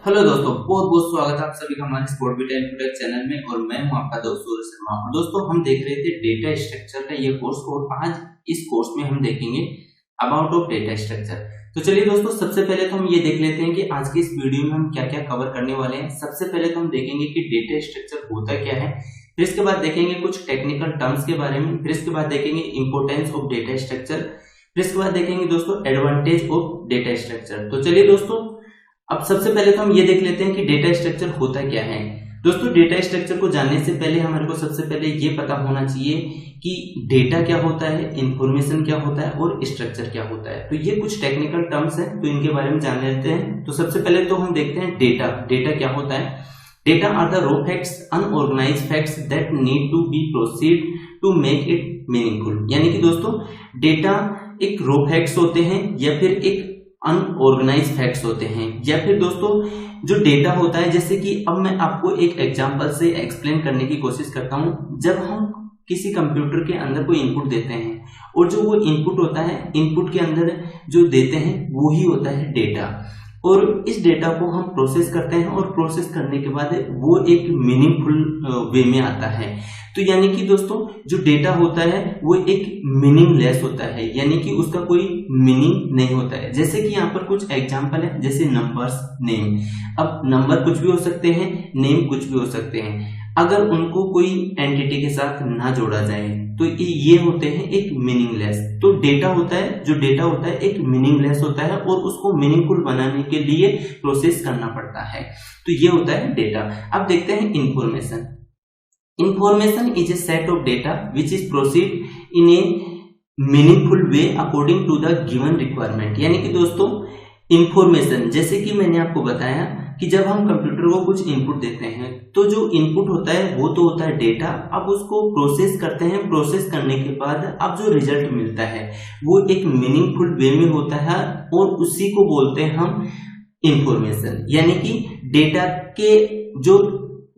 Hello दोस्तों, बहुत बहुत स्वागत है आप सभी का हमारे स्पोर्ट बीटा इन्फोटेक चैनल में। और मैं हूं आपका दोस्त सूरज शर्मा। दोस्तों, हम देख रहे थे डेटा स्ट्रक्चर का ये कोर्स और आज इस कोर्स में हम देखेंगे अबाउट ऑफ डेटा स्ट्रक्चर। तो चलिए दोस्तों, सबसे पहले तो हम ये देख लेते हैं कि आज की इस वीडियो में हम क्या क्या कवर करने वाले हैं। सबसे पहले तो हम देखेंगे कि डेटा स्ट्रक्चर होता क्या है, फिर इसके बाद देखेंगे कुछ टेक्निकल टर्म्स के बारे में, फिर इसके बाद देखेंगे इंपोर्टेंस ऑफ डेटा स्ट्रक्चर, फिर इसके बाद देखेंगे दोस्तों एडवांटेज ऑफ डेटा स्ट्रक्चर। तो चलिए दोस्तों, अब सबसे पहले तो हम ये देख लेते हैं कि डेटा स्ट्रक्चर होता क्या है। दोस्तों, डेटा स्ट्रक्चर को जानने से पहले हमारे को सबसे पहले ये पता होना चाहिए कि डेटा क्या होता है, इंफॉर्मेशन क्या होता है और स्ट्रक्चर क्या होता है। तो ये कुछ टेक्निकल टर्म्स हैं, तो इनके बारे में जान लेते हैं। तो सबसे पहले तो हम देखते हैं डेटा। डेटा क्या होता है? Data are the raw facts, unorganized facts that need to be proceed to make it meaningful. यानी कि दोस्तों, डेटा एक रॉ फैक्ट्स होते हैं या फिर एक अनऑर्गेनाइज फैक्ट्स होते हैं, या फिर दोस्तों जो डेटा होता है, जैसे कि अब मैं आपको एक एग्जांपल से एक्सप्लेन करने की कोशिश करता हूं। जब हम किसी कंप्यूटर के अंदर कोई इनपुट देते हैं और जो वो इनपुट होता है, इनपुट के अंदर जो देते हैं वो ही होता है डेटा। और इस डेटा को हम प्रोसेस करते हैं और प्रोसेस करने के बाद वो एक मीनिंगफुल वे में आता है। तो यानी कि दोस्तों, जो डेटा होता है वो एक मीनिंगलेस होता है, यानी कि उसका कोई मीनिंग नहीं होता है। जैसे कि यहाँ पर कुछ एग्जांपल है, जैसे नंबर्स, नेम। अब नंबर कुछ भी हो सकते हैं, नेम कुछ भी हो सकते हैं। अगर उनको कोई एंटिटी के साथ ना जोड़ा जाए तो ये होते हैं एक मीनिंगलेस। तो डेटा होता है, जो डेटा होता है एक मीनिंगलेस होता है और उसको मीनिंगफुल बनाने के लिए प्रोसेस करना पड़ता है। तो ये होता है डेटा। अब देखते हैं information. Information is a set of data which is proceed in a meaningful way according to the given requirement. यानी कि दोस्तों, इंफॉर्मेशन, जैसे कि मैंने आपको बताया कि जब हम कंप्यूटर को कुछ इनपुट देते हैं तो जो इनपुट होता है वो तो होता है डेटा। अब उसको प्रोसेस करते हैं, प्रोसेस करने के बाद अब जो रिजल्ट मिलता है वो एक मीनिंगफुल वे में होता है और उसी को बोलते हैं हम इंफॉर्मेशन। यानी कि डेटा के जो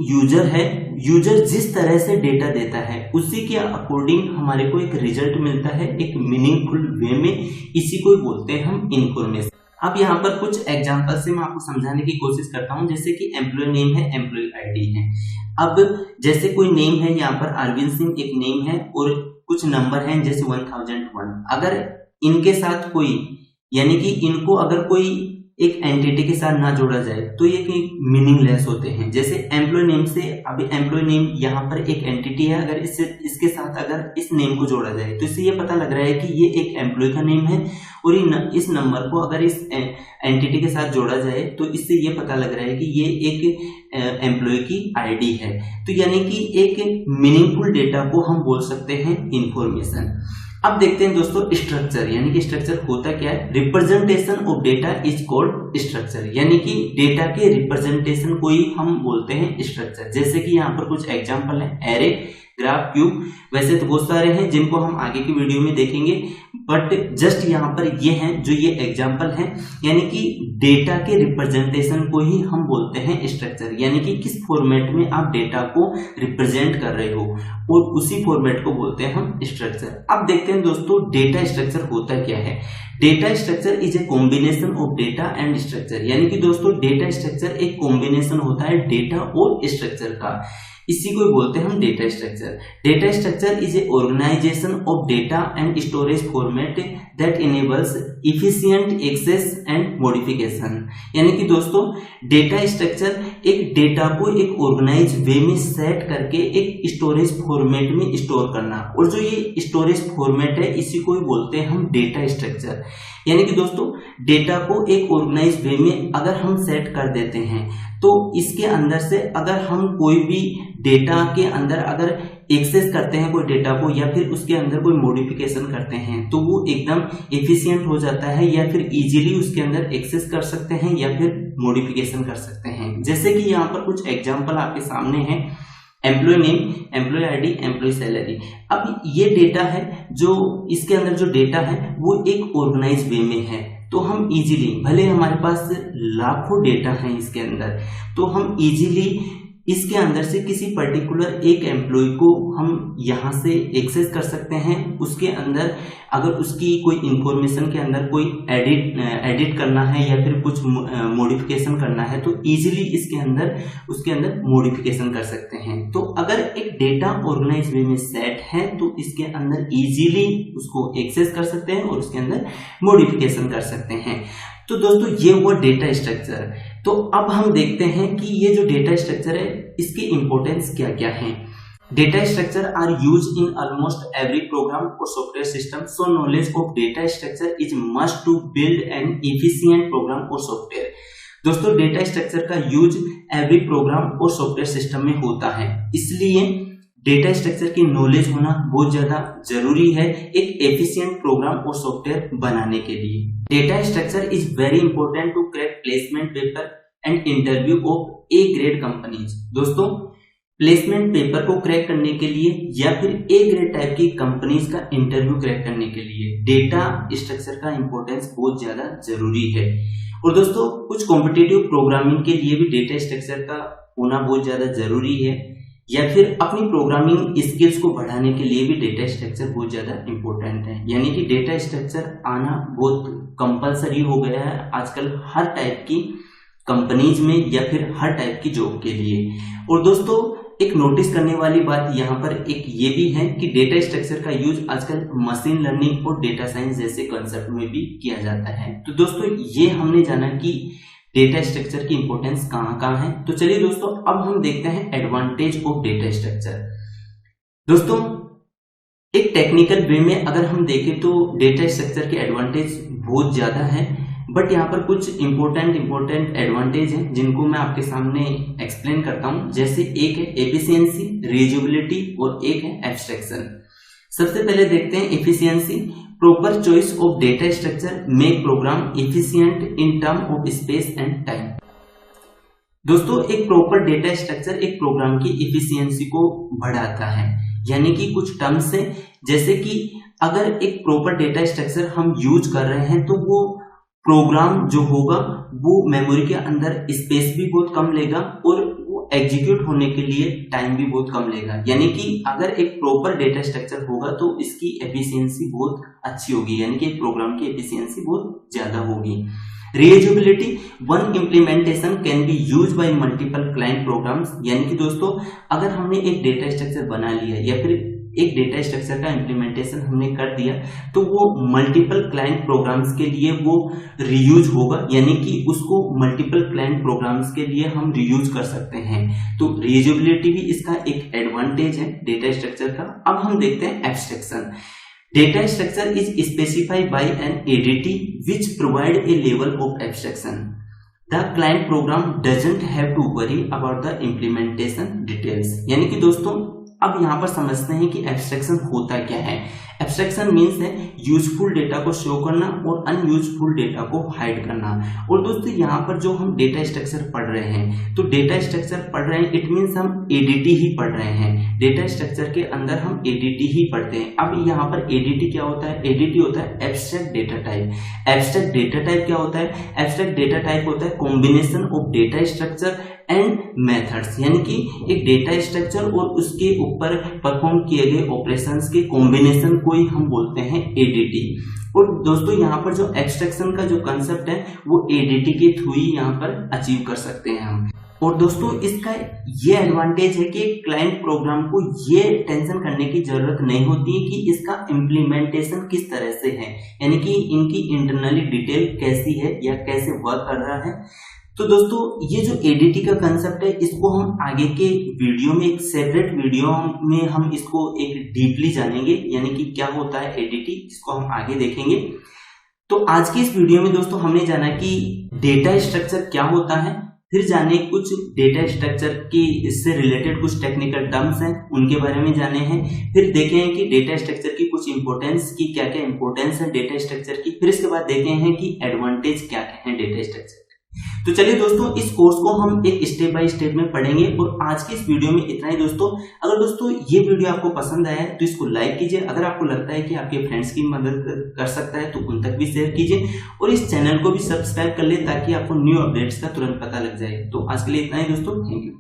यूजर है, यूजर जिस तरह से डेटा देता है उसी के अकॉर्डिंग हमारे को एक रिजल्ट मिलता है एक मीनिंगफुल वे में। इसी को बोलते हैं हम इंफॉर्मेशन। अब यहाँ पर कुछ एग्जांपल से मैं आपको समझाने की कोशिश करता हूँ। जैसे कि एम्प्लॉय नेम है, एम्प्लॉय आईडी है। अब जैसे कोई नेम है, यहाँ पर अरविंद सिंह एक नेम है और कुछ नंबर हैं जैसे 1001। अगर इनके साथ कोई, यानी कि इनको अगर कोई एक एंटिटी के साथ ना जोड़ा जाए तो ये मीनिंगलेस होते हैं। जैसे एम्प्लॉय नेम से, अभी एम्प्लॉय नेम यहाँ पर एक एंटिटी है, अगर इसके साथ अगर इस नेम को जोड़ा जाए तो इससे ये पता लग रहा है कि ये एक एम्प्लॉय का नेम है। और इस नंबर को अगर इस एंटिटी के साथ जोड़ा जाए तो इससे ये पता लग रहा है कि ये एक एम्प्लॉय की आईडी है। तो यानी कि एक मीनिंगफुल डेटा को हम बोल सकते हैं इंफॉर्मेशन। अब देखते हैं दोस्तों स्ट्रक्चर। यानी कि स्ट्रक्चर होता क्या है? Representation of data is called structure. यानी कि डेटा के रिप्रेजेंटेशन को ही हम बोलते हैं स्ट्रक्चर। जैसे कि यहाँ पर कुछ एग्जांपल है, एरे, ग्राफ, क्यूब। वैसे तो बहुत सारे हैं जिनको हम आगे की वीडियो में देखेंगे, बट जस्ट यहाँ पर ये हैं जो ये एग्जांपल हैं। यानी कि डेटा के रिप्रेजेंटेशन को ही हम बोलते हैं स्ट्रक्चर। यानी कि किस फॉर्मेट में आप डेटा को रिप्रेजेंट कर रहे हो और उसी फॉर्मेट को बोलते हैं हम स्ट्रक्चर। अब देखते हैं दोस्तों, डेटा स्ट्रक्चर होता क्या है। Data structure is a combination of data and structure. यानी कि दोस्तों, डेटा स्ट्रक्चर एक कॉम्बिनेशन होता है डेटा और स्ट्रक्चर का। इसी को बोलते हैं हम data structure. Data structure is an organization of data and storage format that enables efficient access and modification. यानी कि दोस्तों, डेटा स्ट्रक्चर एक डेटा को एक ऑर्गेनाइज वे में सेट करके एक स्टोरेज फॉर्मेट में स्टोर करना, और जो ये स्टोरेज फॉर्मेट है इसी को बोलते हैं हम डेटा स्ट्रक्चर। यानी कि दोस्तों, डेटा को एक ऑर्गेनाइज वे में अगर हम सेट कर देते हैं तो इसके अंदर से अगर हम कोई भी डेटा के अंदर अगर एक्सेस करते हैं कोई डेटा को, या फिर उसके अंदर कोई मॉडिफिकेशन करते हैं तो वो एकदम एफिशिएंट हो जाता है, या फिर इजीली उसके अंदर एक्सेस कर सकते हैं या फिर मॉडिफिकेशन कर सकते हैं। जैसे कि यहाँ पर कुछ एग्जांपल आपके सामने हैं, employee name, employee ID, employee salary. अब ये डेटा है, जो इसके अंदर जो डेटा है वो एक ऑर्गेनाइज वे में है। तो हम इजीली, भले हमारे पास लाखों डेटा हैं इसके अंदर, तो हम इजीली इसके अंदर से किसी पर्टिकुलर एक एम्प्लॉय को हम यहाँ से एक्सेस कर सकते हैं। उसके अंदर अगर उसकी कोई इंफॉर्मेशन के अंदर कोई एडिट करना है या फिर कुछ मॉडिफिकेशन करना है तो इजीली उसके अंदर मॉडिफिकेशन कर सकते हैं। तो अगर एक डेटा ऑर्गेनाइज वे में सेट है तो इसके अंदर इजीली उसको एक्सेस कर सकते हैं और उसके अंदर मॉडिफिकेशन कर सकते हैं। तो दोस्तों ये हुआ डेटा स्ट्रक्चर। तो अब हम देखते हैं कि ये जो डेटा स्ट्रक्चर है इसकी इंपॉर्टेंस क्या क्या है। Data structure are use in almost every program और software system, so knowledge of data structure is must to build an efficient program और सॉफ्टवेयर। दोस्तों डेटा स्ट्रक्चर का यूज एवरी प्रोग्राम और सॉफ्टवेयर सिस्टम में होता है, इसलिए डेटा स्ट्रक्चर की नॉलेज होना बहुत ज्यादा जरूरी है एक एफिशिएंट प्रोग्राम और सॉफ्टवेयर बनाने के लिए। Data structure is very important to crack placement paper and interview of A grade companies. दोस्तों प्लेसमेंट पेपर को क्रैक करने के लिए या फिर ए ग्रेड टाइप की कंपनीज का इंटरव्यू क्रैक करने के लिए डेटा स्ट्रक्चर का इंपॉर्टेंस बहुत ज्यादा जरूरी है। और दोस्तों कुछ कॉम्पिटिटिव प्रोग्रामिंग के लिए भी डेटा स्ट्रक्चर का होना बहुत ज्यादा जरूरी है, या फिर अपनी प्रोग्रामिंग स्किल्स को बढ़ाने के लिए भी डेटा स्ट्रक्चर बहुत ज्यादा इंपॉर्टेंट है। यानी कि डेटा स्ट्रक्चर आना बहुत कंपलसरी हो गया है आजकल हर टाइप की कंपनीज में या फिर हर टाइप की जॉब के लिए। और दोस्तों एक नोटिस करने वाली बात यहाँ पर एक ये भी है कि डेटा स्ट्रक्चर का यूज आजकल मशीन लर्निंग और डेटा साइंस जैसे कंसेप्ट में भी किया जाता है। तो दोस्तों ये हमने जाना कि डेटा स्ट्रक्चर की इंपॉर्टेंस कहाँ कहाँ है। तो चलिए दोस्तों अब हम देखते हैं एडवांटेज ऑफ डेटा स्ट्रक्चर। दोस्तों एक टेक्निकल वे में अगर हम देखें तो डेटा स्ट्रक्चर के एडवांटेज बहुत ज्यादा है, बट यहाँ पर कुछ इंपॉर्टेंट एडवांटेज हैं जिनको मैं आपके सामने एक्सप्लेन करता हूँ। जैसे एक है एफिशिएंसी, रीयूजेबिलिटी और एक है एब्स्ट्रैक्शन। सबसे पहले देखते हैं efficiency. Proper choice of data structure make program efficient in term of space and time. दोस्तों एक प्रॉपर डेटा स्ट्रक्चर एक प्रोग्राम की एफिशिएंसी को बढ़ाता है, यानी कि कुछ टर्म्स है जैसे कि अगर एक प्रॉपर डेटा स्ट्रक्चर हम यूज कर रहे हैं तो वो प्रोग्राम जो होगा वो मेमोरी के अंदर स्पेस भी बहुत कम लेगा और वो एग्जीक्यूट होने के लिए टाइम भी बहुत कम लेगा। यानी कि अगर एक प्रॉपर डेटा स्ट्रक्चर होगा तो इसकी एफिशिएंसी बहुत अच्छी होगी, यानी कि प्रोग्राम की एफिशिएंसी बहुत ज्यादा होगी। Reusability, one implementation can be use by multiple client programs. यानी कि दोस्तों अगर हमने एक डेटा स्ट्रक्चर बना लिया या फिर एक डेटा स्ट्रक्चर का इम्प्लीमेंटेशन हमने कर दिया तो वो मल्टीपल क्लाइंट प्रोग्राम्स के लिए वो रीयूज होगा, यानी कि उसको मल्टीपल क्लाइंट प्रोग्राम्स के लिए हम रीयूज कर सकते हैं। तो रीयूजेबिलिटी भी इसका एक एडवांटेज है डेटा स्ट्रक्चर का। अब हम देखते हैं abstraction. Data structure is specified by an ADT which provide a level of abstraction. The client program doesn't have to worry about the implementation details. यानी कि दोस्तों अब यहाँ पर समझते हैं कि एब्स्ट्रैक्शन होता क्या है। एब्स्ट्रैक्शन मीन्स है यूजफुल डेटा को शो करना और अनयूजफुल डेटा को हाइड करना। और दोस्तों यहाँ पर जो हम डेटा स्ट्रक्चर पढ़ रहे हैं तो डेटा स्ट्रक्चर पढ़ रहे हैं इट मीन्स हम एडीटी ही पढ़ रहे हैं। डेटा स्ट्रक्चर के अंदर हम एडीटी ही पढ़ते हैं। अब यहाँ पर एडीटी क्या होता है? एडीटी होता है abstract data type. Abstract data type क्या होता है? एब्स्ट्रैक्ट डेटा टाइप होता है combination of data structure and methods, यानी कि एक डेटा स्ट्रक्चर और उसके ऊपर परफॉर्म किए गए ऑपरेशंस के कॉम्बिनेशन को ही हम बोलते हैं एडीटी। और दोस्तों यहाँ पर जो एब्स्ट्रैक्शन का जो कंसेप्ट है वो एडीटी के थ्रू ही यहाँ पर अचीव कर सकते हैं हम। और दोस्तों इसका ये एडवांटेज है कि क्लाइंट प्रोग्राम को ये टेंशन करने की जरूरत नहीं होती है कि इसका इम्प्लीमेंटेशन किस तरह से है, यानी कि इनकी इंटरनली डिटेल कैसी है या कैसे वर्क कर रहा है। तो दोस्तों ये जो एडीटी का कंसेप्ट है इसको हम आगे के वीडियो में एक सेपरेट वीडियो में हम इसको एक डीपली जानेंगे, यानी कि क्या होता है एडीटी, इसको हम आगे देखेंगे। तो आज की इस वीडियो में दोस्तों हमने जाना कि डेटा स्ट्रक्चर क्या होता है, फिर जाने कुछ डेटा स्ट्रक्चर की इससे रिलेटेड कुछ टेक्निकल टर्म्स हैं उनके बारे में जाने हैं, फिर देखे हैं कि डेटा स्ट्रक्चर की कुछ इंपॉर्टेंस की क्या क्या इंपॉर्टेंस है डेटा स्ट्रक्चर की, फिर इसके बाद देखे हैं कि एडवांटेज क्या क्या है डेटा स्ट्रक्चर। तो चलिए दोस्तों इस कोर्स को हम एक स्टेप बाय स्टेप में पढ़ेंगे और आज की इस वीडियो में इतना ही दोस्तों। अगर दोस्तों ये वीडियो आपको पसंद आया है तो इसको लाइक कीजिए। अगर आपको लगता है कि आपके फ्रेंड्स की मदद कर सकता है तो उन तक भी शेयर कीजिए और इस चैनल को भी सब्सक्राइब कर ले ताकि आपको न्यू अपडेट्स का तुरंत पता लग जाए। तो आज के लिए इतना ही दोस्तों, थैंक यू।